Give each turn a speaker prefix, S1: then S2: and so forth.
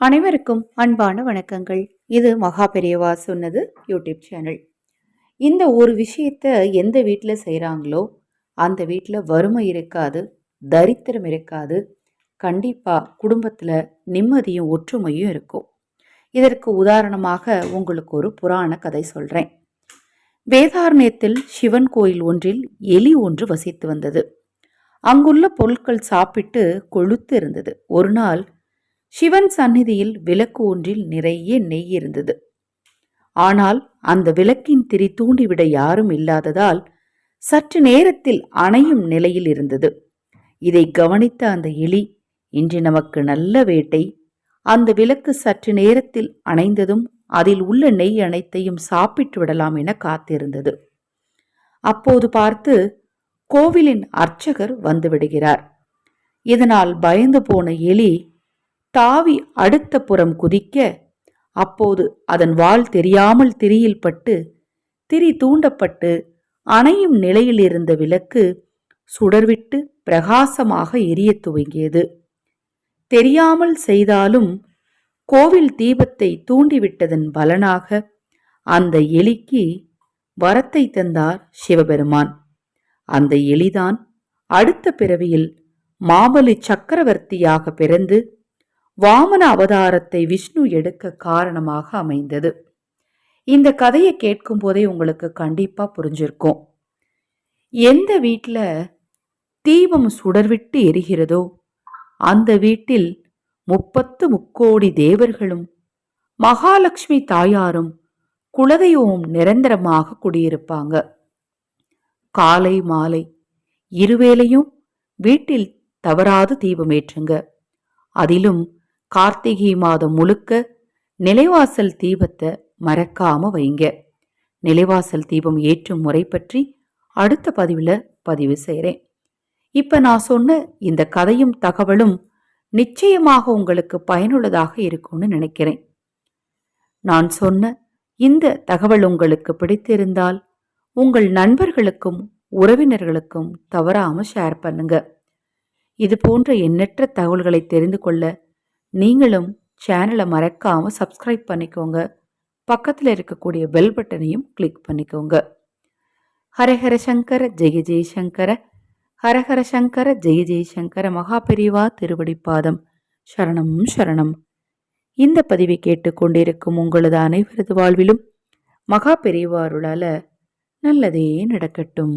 S1: அனைவருக்கும் அன்பான வணக்கங்கள். இது மகா பெரியவா சொன்னது யூடியூப் சேனல். இந்த ஒரு விஷயத்த எந்த வீட்டில் செய்கிறாங்களோ அந்த வீட்டில் வறுமை இருக்காது, தரித்திரம் இருக்காது. கண்டிப்பாக குடும்பத்தில் நிம்மதியும் ஒற்றுமையும் இருக்கும். இதற்கு உதாரணமாக உங்களுக்கு ஒரு புராண கதை சொல்கிறேன். வேதாரண்யத்தில் சிவன் கோயில் ஒன்றில் எலி ஒன்று வசித்து வந்தது. அங்குள்ள பொருட்கள் சாப்பிட்டு கொழுத்து இருந்தது. ஒரு நாள் சிவன் சந்நிதியில் விளக்கு ஒன்றில் நிறைய நெய் இருந்தது. ஆனால் அந்த விளக்கின் திரி தூண்டிவிட யாரும் இல்லாததால் சற்று நேரத்தில் அணையும் நிலையில் இருந்தது. இதை கவனித்த அந்த எலி, இன்று நமக்கு நல்ல வேட்டை, அந்த விளக்கு சற்று நேரத்தில் அணைந்ததும் அதில் உள்ள நெய் அனைத்தையும் சாப்பிட்டு விடலாம் என காத்திருந்தது. அப்போது பார்த்து கோவிலின் அர்ச்சகர் வந்துவிடுகிறார். இதனால் பயந்து போன எலி தாவி அடுத்த புறம் குதிக்க, அப்போது அதன் வால் தெரியாமல் திரியில் பட்டு திரி தூண்டப்பட்டு அணையும் நிலையில் இருந்த விளக்கு சுடர்விட்டு பிரகாசமாக எரிய துவங்கியது. தெரியாமல் செய்தாலும் கோவில் தீபத்தை தூண்டிவிட்டதன் பலனாக அந்த எலிக்கு வரத்தை தந்தார் சிவபெருமான். அந்த எலிதான் அடுத்த பிறவியில் மாபலி சக்கரவர்த்தியாக பிறந்து வாமன அவதாரத்தை விஷ்ணு எடுக்க காரணமாக அமைந்தது. இந்த கதையை கேட்கும் போதே உங்களுக்கு கண்டிப்பா புரிஞ்சிருக்கும். எந்த வீட்டில் தீபம் சுடர்விட்டு எரிகிறதோ அந்த வீட்டில் 30 தேவர்களும் மகாலட்சுமி தாயாரும் குலதெய்வமும் நிரந்தரமாக குடியிருப்பாங்க. காலை மாலை இருவேளையும் வீட்டில் தவறாது தீபம் ஏற்றுங்க. அதிலும் கார்த்திகை மாதம் முழுக்க நிலைவாசல் தீபத்தை மறக்காம வைங்க. நிலைவாசல் தீபம் ஏற்றும் முறை பற்றி அடுத்த பதிவில் பதிவு செய்கிறேன். இப்ப நான் சொன்ன இந்த கதையும் தகவலும் நிச்சயமாக உங்களுக்கு பயனுள்ளதாக இருக்கும்னு நினைக்கிறேன். நான் சொன்ன இந்த தகவல் உங்களுக்கு பிடித்திருந்தால் உங்கள் நண்பர்களுக்கும் உறவினர்களுக்கும் தவறாம ஷேர் பண்ணுங்க. இது போன்ற எண்ணற்ற தகவல்களை தெரிந்து கொள்ள நீங்களும் சேனலை மறக்காம சப்ஸ்கிரைப் பண்ணிக்கோங்க. பக்கத்தில் இருக்கக்கூடிய பெல் பட்டனையும் கிளிக் பண்ணிக்கோங்க. ஹரஹர சங்கர ஜெய ஜெயசங்கர, ஹரஹர சங்கர ஜெய ஜெயசங்கர. மகா பெரியவா திருவடிப்பாதம் சரணம் சரணம். இந்த பதிவை கேட்டுக்கொண்டிருக்கும் உங்களது அனைவரது வாழ்விலும் மகா பெரியவா அருளால நல்லதே நடக்கட்டும்.